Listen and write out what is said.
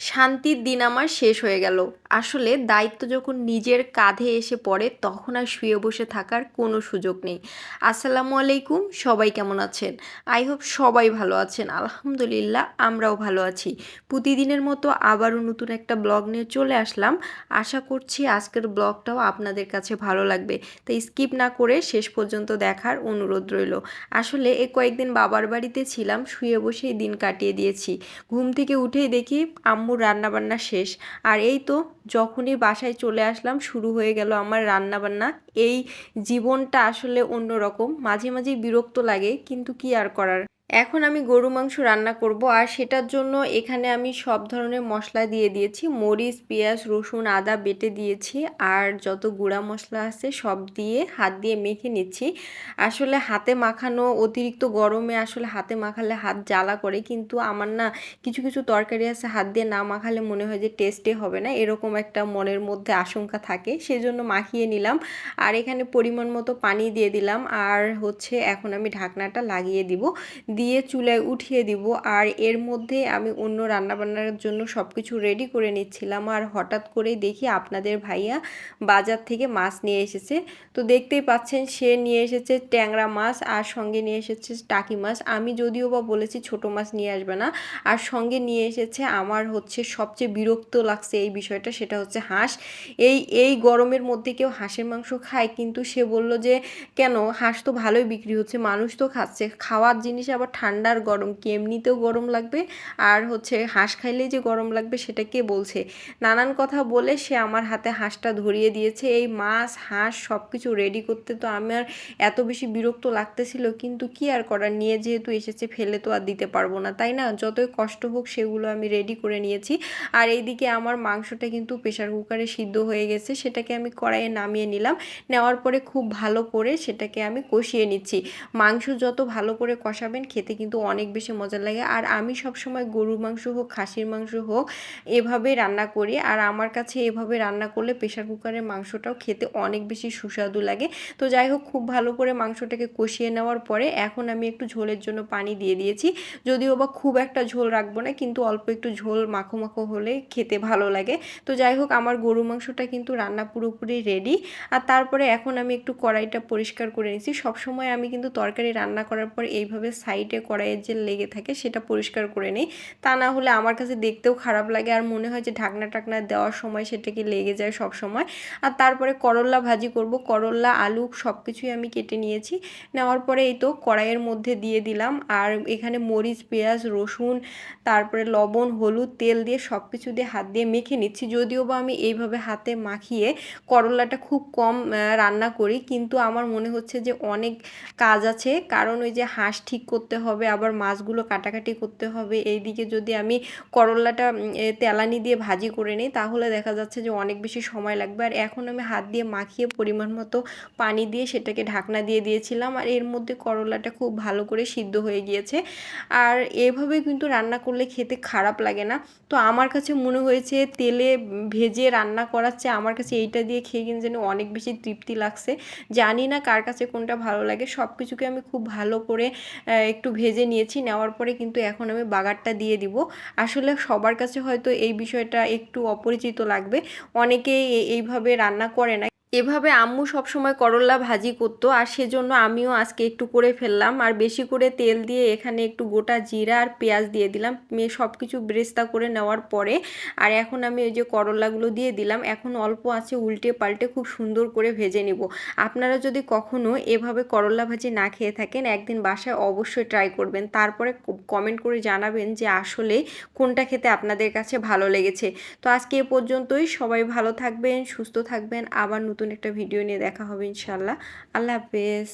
শান্তির দিন আমার শেষ হয়ে গেল। আসলে দায়িত্ব যখন নিজের কাঁধে এসে পড়ে তখন আর শুয়ে বসে থাকার কোনো সুযোগ নেই। আসসালামু আলাইকুম, সবাই কেমন আছেন? আই হোপ সবাই ভালো আছেন। আলহামদুলিল্লাহ আমরাও ভালো আছি। প্রতিদিনের মতো আবারও নতুন একটা ব্লগ নিয়ে চলে আসলাম। আশা করছি আজকের ব্লগটাও আপনাদের কাছে ভালো লাগবে, তাই স্কিপ না করে শেষ পর্যন্ত দেখার অনুরোধ রইল। আসলে এই কয়েকদিন বাবার বাড়িতে ছিলাম, শুয়ে বসেই দিন কাটিয়ে দিয়েছি। ঘুম থেকে উঠেই দেখি আম্মুর রান্নাবান্না শেষ। আর এই তো যখনই বাসায় চলে আসলাম শুরু হয়ে গেল আমার রান্নাবান্না। এই জীবনটা আসলে অন্যরকম, মাঝে মাঝেই বিরক্ত লাগে, কিন্তু কি আর করার। এখন আমি গরু মাংস রান্না করব, আর সেটার জন্য এখানে আমি সব ধরনের মশলা দিয়ে দিয়েছি। মরিচ, পেঁয়াজ, রসুন, আদা বেটে দিয়েছি, আর যত গুঁড়া মশলা আছে সব দিয়ে হাত দিয়ে মেখে নিচ্ছি। আসলে হাতে মাখানো অতিরিক্ত গরমে আসলে হাতে মাখালে হাত জ্বালা করে, কিন্তু আমার না কিছু কিছু তরকারি আছে হাত দিয়ে না মাখালে মনে হয় যে টেস্টে হবে না, এরকম একটা মনের মধ্যে আশঙ্কা থাকে, সেজন্য মাখিয়ে নিলাম। আর এখানে পরিমাণ মতো পানি দিয়ে দিলাম, আর হচ্ছে এখন আমি ঢাকনাটা লাগিয়ে দিব, দিয়ে চুলায় উঠিয়ে দিব। আর এর মধ্যে আমি অন্য রান্নাবান্নার জন্য সব কিছু রেডি করে নিচ্ছিলাম, আর হঠাৎ করেই দেখি আপনাদের ভাইয়া বাজার থেকে মাছ নিয়ে এসেছে। তো দেখতেই পাচ্ছেন সে নিয়ে এসেছে ট্যাংরা মাছ, আর সঙ্গে নিয়ে এসেছে টাকি মাছ। আমি যদিও বা বলেছি ছোট মাছ নিয়ে আসবে না, আর সঙ্গে নিয়ে এসেছে আমার হচ্ছে সবচেয়ে বিরক্ত লাগছে এই বিষয়টা, সেটা হচ্ছে হাঁস। এই গরমের মধ্যে কেউ হাঁসের মাংস খায়? কিন্তু সে বলল যে কেন, হাঁস তো ভালোই বিক্রি হচ্ছে, মানুষ তো খাচ্ছে, খাওয়ার জিনিস আবার ঠান্ডার গরম কি এমনিতেও গরম লাগবে, আর হচ্ছে হাঁস খাইলেই যে গরম লাগবে সেটা কে বলছে? নানান কথা বলে সে আমার হাতে হাঁসটা ধরিয়ে দিয়েছে। এই মাছ হাঁস সব কিছু রেডি করতে তো আমার এত বেশি বিরক্ত লাগতেছিল, কিন্তু কি আর করার, নিয়ে যেহেতু এসেছে ফেলে তো আর দিতে পারবো না, তাই না? যতই কষ্ট হোক সেগুলো আমি রেডি করে নিয়েছি। আর এইদিকে আমার মাংসটা কিন্তু প্রেশার কুকারে সিদ্ধ হয়ে গেছে, সেটাকে আমি কড়াইয়ে নামিয়ে নিলাম। নেওয়ার পরে খুব ভালো করে সেটাকে আমি কষিয়ে নিচ্ছি। মাংস যত ভালো করে কষাবেন খেতে কিন্তু অনেক বেশি মজা লাগে। আর আমি সবসময় গরুর মাংস হোক খাসির মাংস হোক এভাবে রান্না করি, আর আমার কাছে এভাবে রান্না করলে প্রেশার কুকারের মাংসটাও খেতে অনেক বেশি সুস্বাদু লাগে। তো যাই হোক, খুব ভালো করে মাংসটাকে কষিয়ে নেওয়ার পরে এখন আমি একটু ঝোলের জন্য পানি দিয়ে দিয়েছি। যদিও বা খুব একটা ঝোল রাখবো না, কিন্তু অল্প একটু ঝোল মাখো মাখো হলে খেতে ভালো লাগে। তো যাই হোক, আমার গরু মাংসটা কিন্তু রান্না পুরোপুরি রেডি। আর তারপরে এখন আমি একটু কড়াইটা পরিষ্কার করে নিচ্ছি। সবসময় আমি কিন্তু তরকারি রান্না করার পর এইভাবে সাইডে কড়াইয়ের যে লেগে থাকে সেটা পরিষ্কার করে নিই, তা না হলে আমার কাছে দেখতেও খারাপ লাগে, আর মনে হয় যে ঢাকনা টাকনা দেওয়ার সময় সেটাকে লেগে যায় সব সময়। আর তারপরে করল্লা ভাজি করব, করল্লা আলু সব কিছুই আমি কেটে নিয়েছি। নেওয়ার পরে এই তো কড়াইয়ের মধ্যে দিয়ে দিলাম, আর এখানে মরিচ, পেঁয়াজ, রসুন, তারপরে লবণ, হলুদ, তেল দিয়ে সব কিছু দিয়ে হাত দিয়ে মেখে নিচ্ছি। যদিও বা আমি এইভাবে হাতে মাখিয়ে করল্লাটা খুব কম রান্না করি, কিন্তু আমার মনে হচ্ছে যে অনেক কাজ আছে, কারণ ওই যে হাঁস ঠিক করতে হবে, আবার মাছগুলো কাটাকাটি করতে হবে, এইদিকে যদি আমি করল্লাটা তেলানি দিয়ে ভাজি করে নিই তাহলে দেখা যাচ্ছে যে অনেক বেশি সময় লাগবে। আর এখন আমি হাত দিয়ে মাখিয়ে পরিমাণ মতো পানি দিয়ে সেটাকে ঢাকনা দিয়ে দিয়েছিলাম, আর এর মধ্যে করলাটা খুব ভালো করে সিদ্ধ হয়ে গিয়েছে। আর এভাবে কিন্তু রান্না করলে খেতে খারাপ লাগে না। তো আমার কাছে মনে হয়েছে তেলে ভেজে রান্না করার চেয়ে আমার কাছে এইটা দিয়ে খেয়ে কিন্তু যেন অনেক বেশি তৃপ্তি লাগছে। জানি না কার কাছে কোনটা ভালো লাগে। সব কিছুকে আমি খুব ভালো করে একটু ভেজে নিয়েছি। নেওয়ার পরে কিন্তু এখন আমি বাগারটা দিয়ে দিব। আসলে সবার কাছে হয়তো এই বিষয়টা একটু অপরিচিত লাগবে, অনেকেই এইভাবে রান্না করে না। এভাবে আম্মু সবসময় করল্লা ভাজি করতো, আর সেজন্য আমিও আজকে একটু করে ফেললাম। আর বেশি করে তেল দিয়ে এখানে একটু গোটা জিরা আর পেঁয়াজ দিয়ে দিলাম, সব কিছু বেরেস্তা করে নেওয়ার পরে আর এখন আমি ওই যে করল্লাগুলো দিয়ে দিলাম। এখন অল্প আছে উল্টে পাল্টে খুব সুন্দর করে ভেজে নিব। আপনারা যদি কখনো এভাবে করল্লা ভাজি না খেয়ে থাকেন, একদিন বাসায় অবশ্যই ট্রাই করবেন, তারপরে কমেন্ট করে জানাবেন যে আসলে কোনটা খেতে আপনাদের কাছে ভালো লেগেছে। তো আজকে এ পর্যন্তই। সবাই ভালো থাকবেন, সুস্থ থাকবেন। আবার নতুন একটা ভিডিও নিয়ে দেখা হবে ইনশাল্লাহ। আল্লাহ হাফেজ।